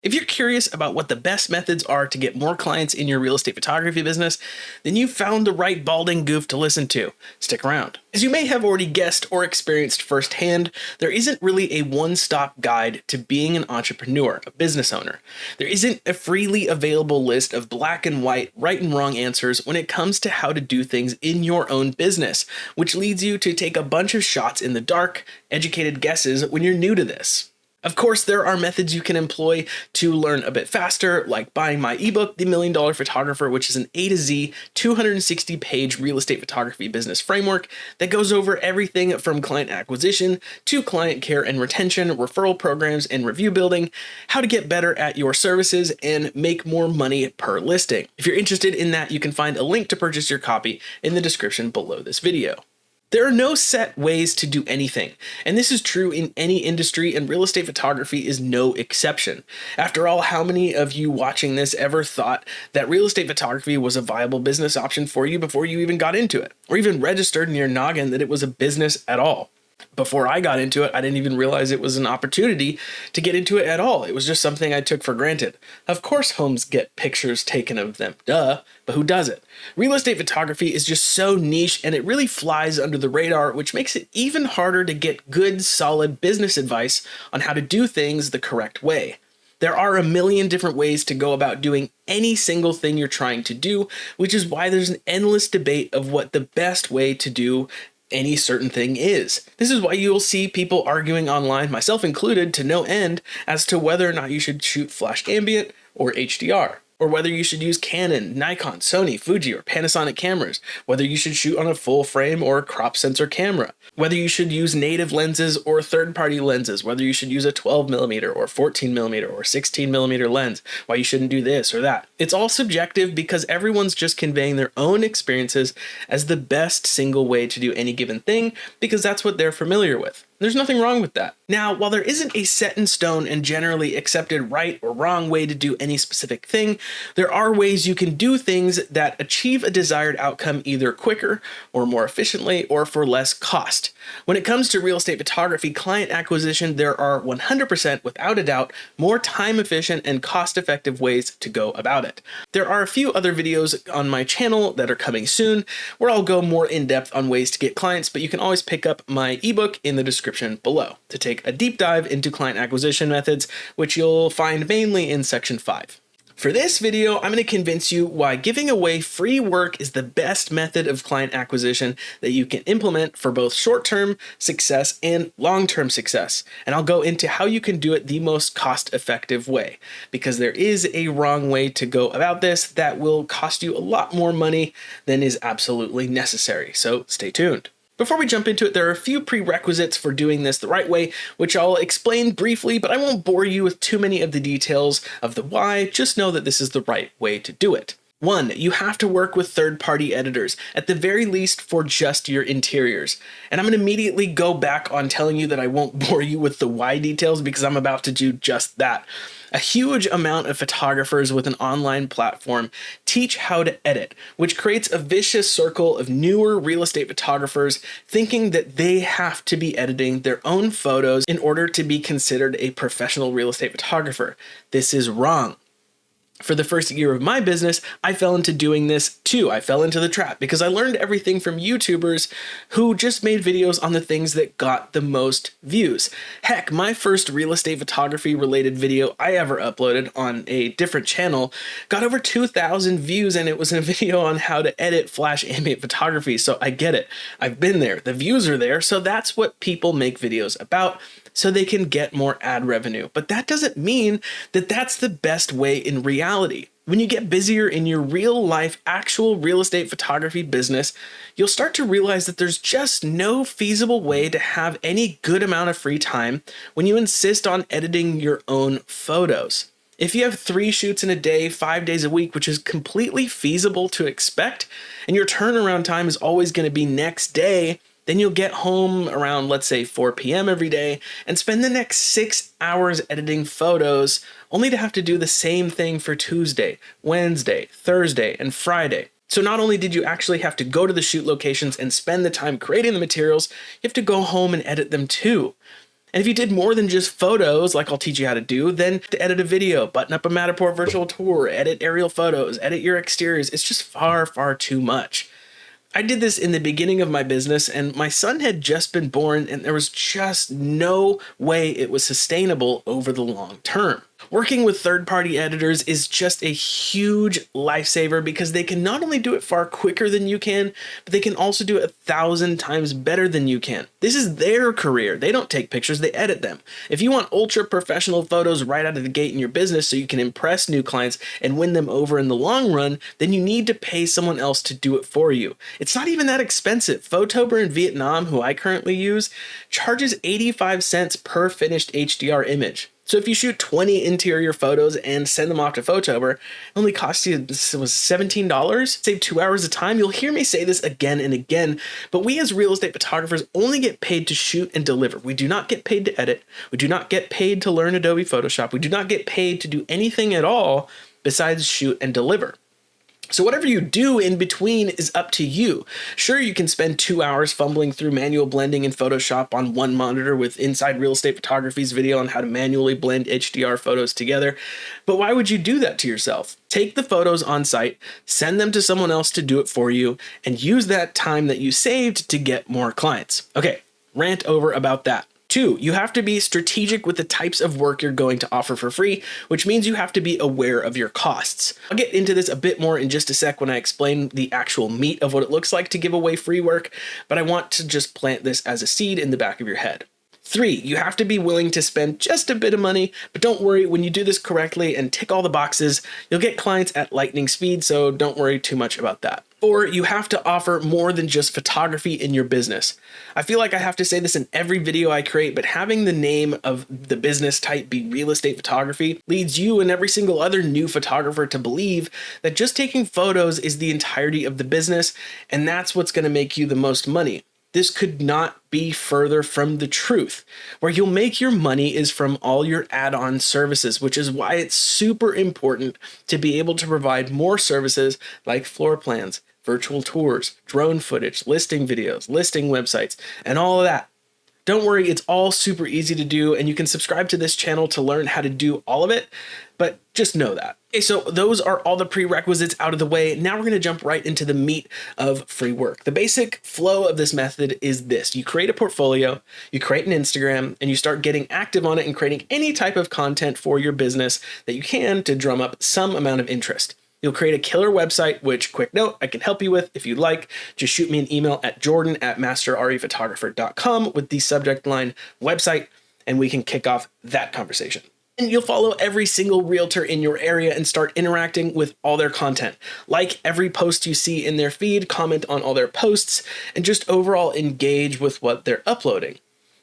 If you're curious about what the best methods are to get more clients in your real estate photography business, then you've found the right balding goof to listen to. Stick around. As you may have already guessed or experienced firsthand, there isn't really a one-stop guide to being an entrepreneur, a business owner. There isn't a freely available list of black and white, right and wrong answers when it comes to how to do things in your own business, which leads you to take a bunch of shots in the dark, educated guesses when you're new to this. Of course, there are methods you can employ to learn a bit faster, like buying my ebook, The $1 Million Photographer, which is an A to Z 260-page real estate photography business framework that goes over everything from client acquisition to client care and retention, referral programs and review building, how to get better at your services, and make more money per listing. If you're interested in that, you can find a link to purchase your copy in the description below this video. There are no set ways to do anything, and this is true in any industry, and real estate photography is no exception. After all, how many of you watching this ever thought that real estate photography was a viable business option for you before you even got into it, or even registered in your noggin that it was a business at all? Before I got into it, I didn't even realize it was an opportunity to get into it at all. It was just something I took for granted. Of course, homes get pictures taken of them, duh, but who does it? Real estate photography is just so niche, and it really flies under the radar, which makes it even harder to get good, solid business advice on how to do things the correct way. There are a million different ways to go about doing any single thing you're trying to do, which is why there's an endless debate of what the best way to do any certain thing is. This is why you'll see people arguing online, myself included, to no end as to whether or not you should shoot flash ambient or HDR, or whether you should use Canon, Nikon, Sony, Fuji, or Panasonic cameras, whether you should shoot on a full frame or a crop sensor camera, whether you should use native lenses or third-party lenses, whether you should use a 12mm or 14mm or 16mm lens, why you shouldn't do this or that. It's all subjective because everyone's just conveying their own experiences as the best single way to do any given thing because that's what they're familiar with. There's nothing wrong with that. Now, while there isn't a set in stone and generally accepted right or wrong way to do any specific thing, there are ways you can do things that achieve a desired outcome either quicker or more efficiently or for less cost. When it comes to real estate photography client acquisition, there are 100% without a doubt more time efficient and cost effective ways to go about it. There are a few other videos on my channel that are coming soon where I'll go more in depth on ways to get clients, but you can always pick up my ebook in the description below to take a deep dive into client acquisition methods, which you'll find mainly in section 5. For this video, I'm going to convince you why giving away free work is the best method of client acquisition that you can implement for both short-term success and long-term success. And I'll go into how you can do it the most cost-effective way, because there is a wrong way to go about this that will cost you a lot more money than is absolutely necessary. So stay tuned. Before we jump into it, there are a few prerequisites for doing this the right way, which I'll explain briefly, but I won't bore you with too many of the details of the why. Just know that this is the right way to do it. 1, you have to work with third-party editors, at the very least for just your interiors. And I'm going to immediately go back on telling you that I won't bore you with the why details because I'm about to do just that. A huge amount of photographers with an online platform teach how to edit, which creates a vicious circle of newer real estate photographers thinking that they have to be editing their own photos in order to be considered a professional real estate photographer. This is wrong. For the first year of my business, I fell into doing this too. I fell into the trap because I learned everything from YouTubers who just made videos on the things that got the most views. Heck, my first real estate photography related video I ever uploaded on a different channel got over 2,000 views, and it was a video on how to edit flash ambient photography. So I get it. I've been there. The views are there. So that's what people make videos about, so they can get more ad revenue. But that doesn't mean that that's the best way in reality. When you get busier in your real life, actual real estate photography business, you'll start to realize that there's just no feasible way to have any good amount of free time when you insist on editing your own photos. If you have 3 shoots in a day, 5 days a week, which is completely feasible to expect, and your turnaround time is always going to be next day, then you'll get home around, let's say, 4 p.m. every day and spend the next 6 hours editing photos, only to have to do the same thing for Tuesday, Wednesday, Thursday, and Friday. So not only did you actually have to go to the shoot locations and spend the time creating the materials, you have to go home and edit them too. And if you did more than just photos, like I'll teach you how to do, then to edit a video, button up a Matterport virtual tour, edit aerial photos, edit your exteriors, it's just far, far too much. I did this in the beginning of my business, and my son had just been born, and there was just no way it was sustainable over the long term. Working with third-party editors is just a huge lifesaver because they can not only do it far quicker than you can, but they can also do it 1,000 times better than you can. This is their career. They don't take pictures, they edit them. If you want ultra professional photos right out of the gate in your business so you can impress new clients and win them over in the long run, then you need to pay someone else to do it for you. It's not even that expensive. Photober in Vietnam, who I currently use, charges 85 cents per finished HDR image. So if you shoot 20 interior photos and send them off to Photober, it only costs you, this was $17, save 2 hours of time. You'll hear me say this again and again, but we as real estate photographers only get paid to shoot and deliver. We do not get paid to edit. We do not get paid to learn Adobe Photoshop. We do not get paid to do anything at all besides shoot and deliver. So whatever you do in between is up to you. Sure, you can spend 2 hours fumbling through manual blending in Photoshop on one monitor with Inside Real Estate Photography's video on how to manually blend HDR photos together, but why would you do that to yourself? Take the photos on site, send them to someone else to do it for you, and use that time that you saved to get more clients. Okay, rant over about that. 2, you have to be strategic with the types of work you're going to offer for free, which means you have to be aware of your costs. I'll get into this a bit more in just a sec when I explain the actual meat of what it looks like to give away free work, but I want to just plant this as a seed in the back of your head. 3, you have to be willing to spend just a bit of money, but don't worry, when you do this correctly and tick all the boxes, you'll get clients at lightning speed, so don't worry too much about that. 4, you have to offer more than just photography in your business. I feel like I have to say this in every video I create, but having the name of the business type be real estate photography leads you and every single other new photographer to believe that just taking photos is the entirety of the business, and that's what's going to make you the most money. This could not be further from the truth. Where you'll make your money is from all your add-on services, which is why it's super important to be able to provide more services like floor plans, virtual tours, drone footage, listing videos, listing websites, and all of that. Don't worry, it's all super easy to do, and you can subscribe to this channel to learn how to do all of it, but just know that. Okay, so those are all the prerequisites out of the way. Now we're going to jump right into the meat of free work. The basic flow of this method is this. You create a portfolio, you create an Instagram, and you start getting active on it and creating any type of content for your business that you can to drum up some amount of interest. You'll create a killer website, which, quick note, I can help you with if you'd like. Just shoot me an email at jordan@masterrephotographer.com with the subject line website, and we can kick off that conversation. And you'll follow every single realtor in your area and start interacting with all their content. Like every post you see in their feed, comment on all their posts, and just overall engage with what they're uploading.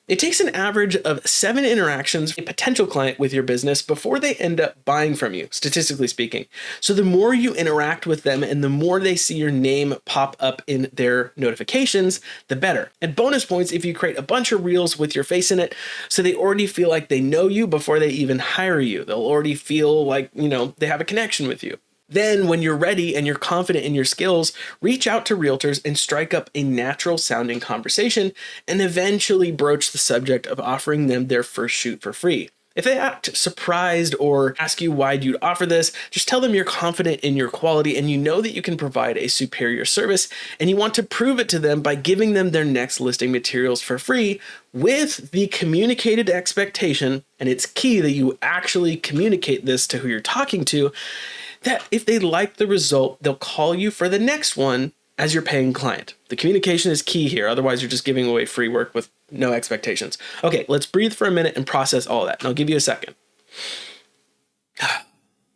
It takes an average of 7 interactions with a potential client with your business before they end up buying from you, statistically speaking. So the more you interact with them and the more they see your name pop up in their notifications, the better. And bonus points if you create a bunch of reels with your face in it, so they already feel like they know you before they even hire you. They'll already feel like, they have a connection with you. Then when you're ready and you're confident in your skills, reach out to realtors and strike up a natural sounding conversation and eventually broach the subject of offering them their first shoot for free. If they act surprised or ask you why you'd offer this, just tell them you're confident in your quality and you know that you can provide a superior service, and you want to prove it to them by giving them their next listing materials for free with the communicated expectation, and it's key that you actually communicate this to who you're talking to, that if they like the result, they'll call you for the next one as your paying client. The communication is key here. Otherwise, you're just giving away free work with no expectations. Okay, let's breathe for a minute and process all that. And I'll give you a second.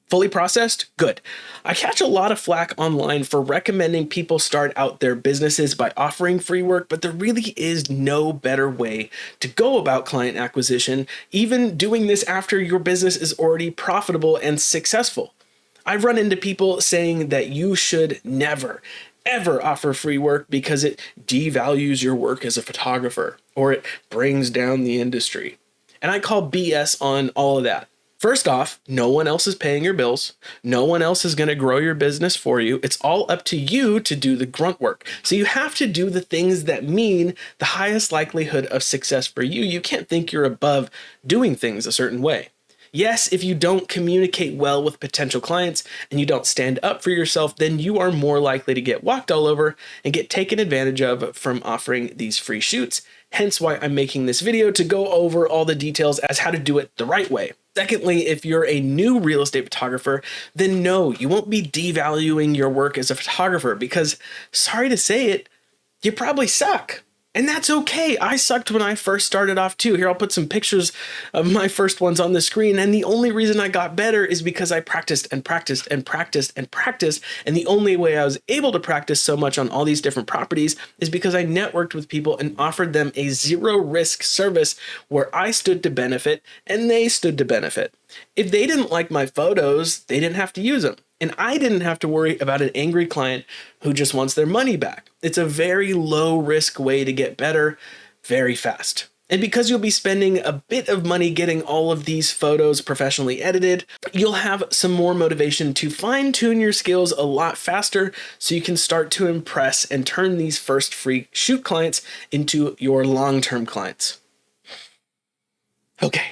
Fully processed? Good. I catch a lot of flack online for recommending people start out their businesses by offering free work, but there really is no better way to go about client acquisition, even doing this after your business is already profitable and successful. I've run into people saying that you should never, ever offer free work because it devalues your work as a photographer or it brings down the industry. And I call BS on all of that. First off, no one else is paying your bills. No one else is going to grow your business for you. It's all up to you to do the grunt work. So you have to do the things that mean the highest likelihood of success for you. You can't think you're above doing things a certain way. Yes, if you don't communicate well with potential clients and you don't stand up for yourself, then you are more likely to get walked all over and get taken advantage of from offering these free shoots. Hence why I'm making this video, to go over all the details as how to do it the right way. Secondly, if you're a new real estate photographer, then no, you won't be devaluing your work as a photographer because, sorry to say it, you probably suck. And that's okay. I sucked when I first started off too. Here, I'll put some pictures of my first ones on the screen. And the only reason I got better is because I practiced and practiced and practiced and practiced. And the only way I was able to practice so much on all these different properties is because I networked with people and offered them a zero risk service where I stood to benefit and they stood to benefit. If they didn't like my photos, they didn't have to use them. And I didn't have to worry about an angry client who just wants their money back. It's a very low risk way to get better very fast. And because you'll be spending a bit of money getting all of these photos professionally edited, you'll have some more motivation to fine tune your skills a lot faster so you can start to impress and turn these first free shoot clients into your long-term clients. Okay.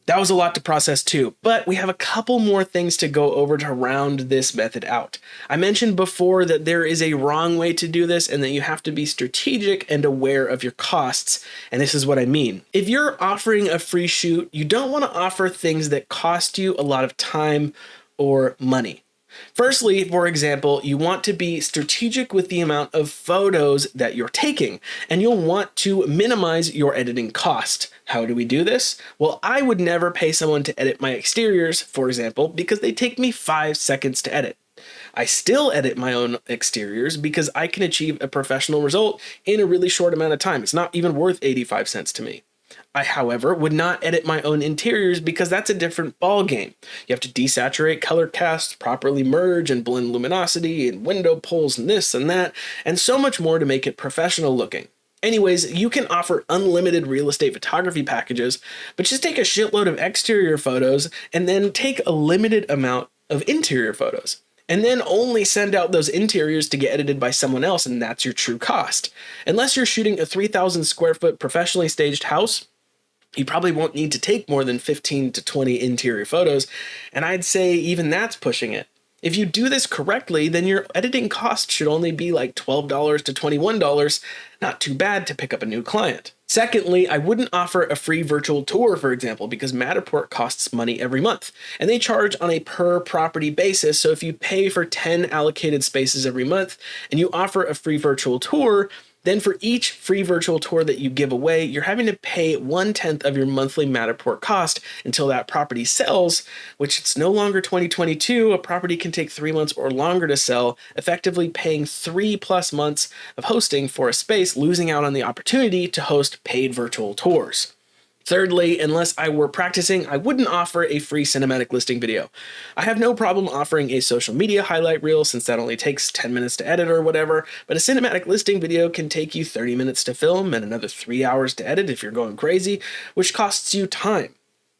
That was a lot to process too, but we have a couple more things to go over to round this method out. I mentioned before that there is a wrong way to do this and that you have to be strategic and aware of your costs, and this is what I mean. If you're offering a free shoot, you don't want to offer things that cost you a lot of time or money. Firstly, for example, you want to be strategic with the amount of photos that you're taking, and you'll want to minimize your editing cost. How do we do this? Well, I would never pay someone to edit my exteriors, for example, because they take me 5 seconds to edit. I still edit my own exteriors because I can achieve a professional result in a really short amount of time. It's not even worth 85 cents to me. I, however, would not edit my own interiors because that's a different ball game. You have to desaturate, color cast, properly merge and blend luminosity and window pulls and this and that, and so much more to make it professional looking. Anyways, you can offer unlimited real estate photography packages, but just take a shitload of exterior photos and then take a limited amount of interior photos. And then only send out those interiors to get edited by someone else, and that's your true cost. Unless you're shooting a 3,000 square foot professionally staged house, you probably won't need to take more than 15 to 20 interior photos, and I'd say even that's pushing it. If you do this correctly, then your editing cost should only be like $12 to $21, not too bad to pick up a new client. Secondly, I wouldn't offer a free virtual tour, for example, because Matterport costs money every month, and they charge on a per property basis. So if you pay for 10 allocated spaces every month and you offer a free virtual tour, then for each free virtual tour that you give away, you're having to pay 1/10 of your monthly Matterport cost until that property sells, which it's no longer 2022. A property can take 3 months or longer to sell, effectively paying 3+ months of hosting for a space, losing out on the opportunity to host paid virtual tours. Thirdly, unless I were practicing, I wouldn't offer a free cinematic listing video. I have no problem offering a social media highlight reel since that only takes 10 minutes to edit or whatever, but a cinematic listing video can take you 30 minutes to film and another 3 hours to edit if you're going crazy, which costs you time.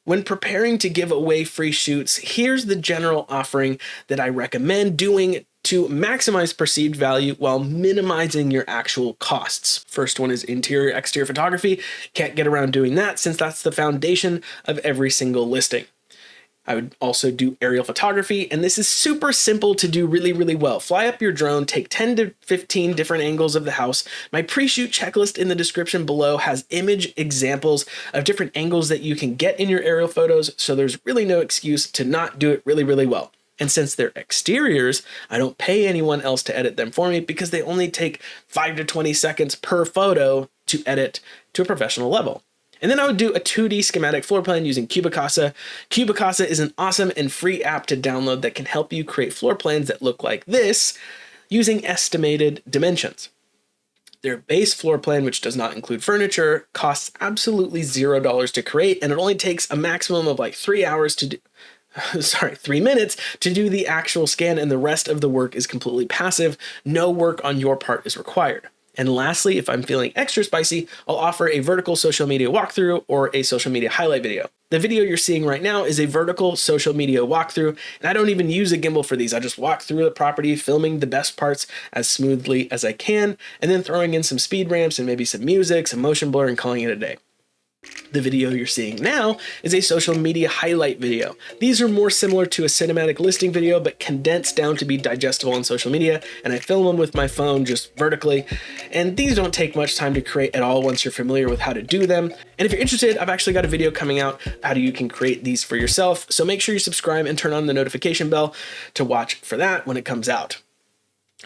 When preparing to give away free shoots, here's the general offering that I recommend doing to maximize perceived value while minimizing your actual costs. First one is interior exterior photography. Can't get around doing that since that's the foundation of every single listing. I would also do aerial photography, and this is super simple to do really, really well. Fly up your drone, take 10 to 15 different angles of the house. My pre-shoot checklist in the description below has image examples of different angles that you can get in your aerial photos, so there's really no excuse to not do it really, really well. And since they're exteriors, I don't pay anyone else to edit them for me because they only take 5 to 20 seconds per photo to edit to a professional level. And then I would do a 2D schematic floor plan using Cubicasa. Cubicasa is an awesome and free app to download that can help you create floor plans that look like this using estimated dimensions. Their base floor plan, which does not include furniture, costs absolutely $0 to create, and it only takes a maximum of like 3 hours to do. 3 minutes to do the actual scan, and the rest of the work is completely passive. No work on your part is required. And lastly, if I'm feeling extra spicy, I'll offer a vertical social media walkthrough or a social media highlight video. The video you're seeing right now is a vertical social media walkthrough, and I don't even use a gimbal for these. I just walk through the property, filming the best parts as smoothly as I can, and then throwing in some speed ramps and maybe some music, some motion blur, and calling it a day. The video you're seeing now is a social media highlight video. These are more similar to a cinematic listing video, but condensed down to be digestible on social media, and I film them with my phone just vertically. And these don't take much time to create at all once you're familiar with how to do them. And if you're interested, I've actually got a video coming out how you can create these for yourself. So make sure you subscribe and turn on the notification bell to watch for that when it comes out.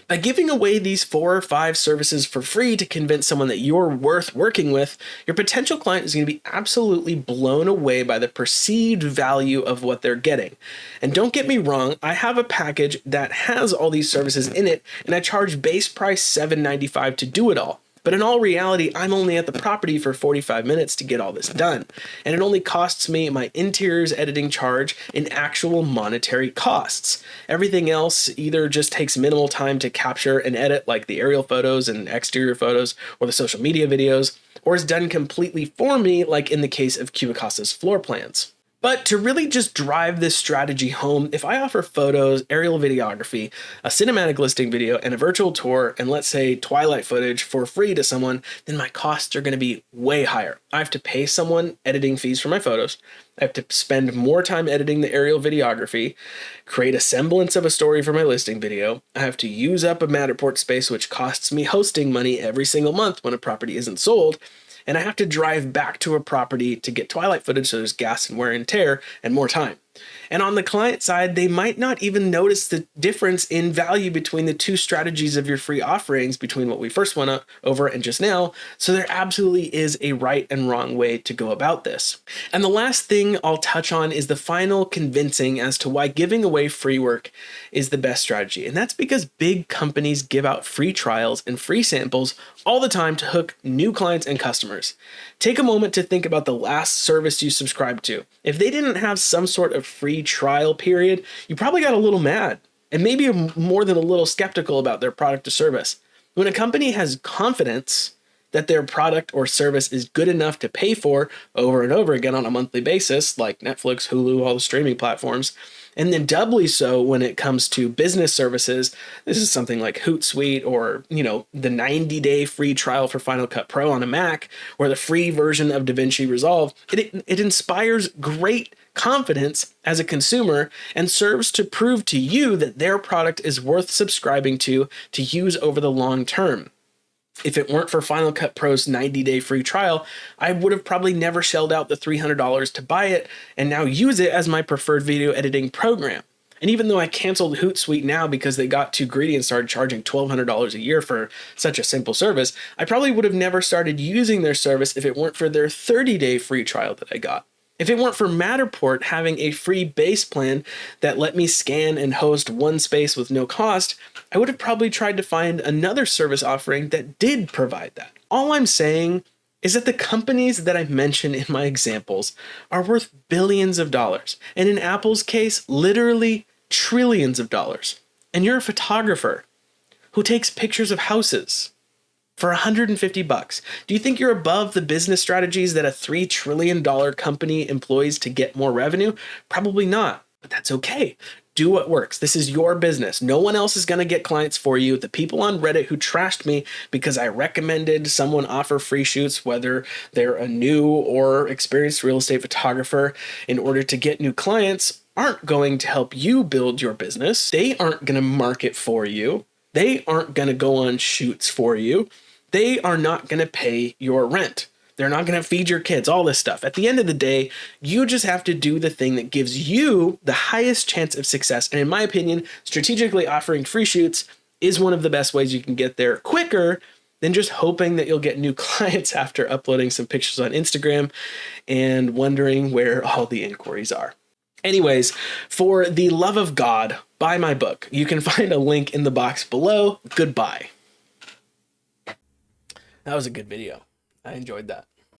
By giving away these 4 or 5 services for free to convince someone that you're worth working with, your potential client is going to be absolutely blown away by the perceived value of what they're getting. And don't get me wrong, I have a package that has all these services in it, and I charge base price $7.95 to do it all. But in all reality, I'm only at the property for 45 minutes to get all this done. And it only costs me my interiors editing charge in actual monetary costs. Everything else either just takes minimal time to capture and edit, like the aerial photos and exterior photos or the social media videos, or is done completely for me, like in the case of Cubicasa's floor plans. But to really just drive this strategy home, if I offer photos, aerial videography, a cinematic listing video, and a virtual tour, and let's say twilight footage for free to someone, then my costs are going to be way higher. I have to pay someone editing fees for my photos. I have to spend more time editing the aerial videography, create a semblance of a story for my listing video. I have to use up a Matterport space, which costs me hosting money every single month when a property isn't sold. And I have to drive back to a property to get twilight footage, so there's gas and wear and tear and more time. And on the client side, they might not even notice the difference in value between the 2 strategies of your free offerings, between what we first went over and just now. So there absolutely is a right and wrong way to go about this. And the last thing I'll touch on is the final convincing as to why giving away free work is the best strategy. And that's because big companies give out free trials and free samples all the time to hook new clients and customers. Take a moment to think about the last service you subscribed to. If they didn't have some sort of free trial period, you probably got a little mad and maybe more than a little skeptical about their product or service. When a company has confidence that their product or service is good enough to pay for over and over again on a monthly basis, like Netflix, Hulu, all the streaming platforms, and then doubly so when it comes to business services, this is something like Hootsuite or, the 90-day free trial for Final Cut Pro on a Mac, or the free version of DaVinci Resolve, it inspires great confidence as a consumer and serves to prove to you that their product is worth subscribing to use over the long term. If it weren't for Final Cut Pro's 90-day free trial, I would have probably never shelled out the $300 to buy it and now use it as my preferred video editing program. And even though I canceled Hootsuite now because they got too greedy and started charging $1,200 a year for such a simple service, I probably would have never started using their service if it weren't for their 30-day free trial that I got. If it weren't for Matterport having a free base plan that let me scan and host one space with no cost, I would have probably tried to find another service offering that did provide that. All I'm saying is that the companies that I mentioned in my examples are worth billions of dollars, and in Apple's case, literally trillions of dollars. And you're a photographer who takes pictures of houses for $150. Do you think you're above the business strategies that a $3 trillion company employs to get more revenue? Probably not, but that's okay. Do what works. This is your business. No one else is going to get clients for you. The people on Reddit who trashed me because I recommended someone offer free shoots, whether they're a new or experienced real estate photographer, in order to get new clients, aren't going to help you build your business. They aren't going to market for you. They aren't going to go on shoots for you. They are not going to pay your rent. They're not going to feed your kids, all this stuff. At the end of the day, you just have to do the thing that gives you the highest chance of success. And in my opinion, strategically offering free shoots is one of the best ways you can get there quicker than just hoping that you'll get new clients after uploading some pictures on Instagram and wondering where all the inquiries are. Anyways, for the love of God, buy my book. You can find a link in the box below. Goodbye. That was a good video. I enjoyed that.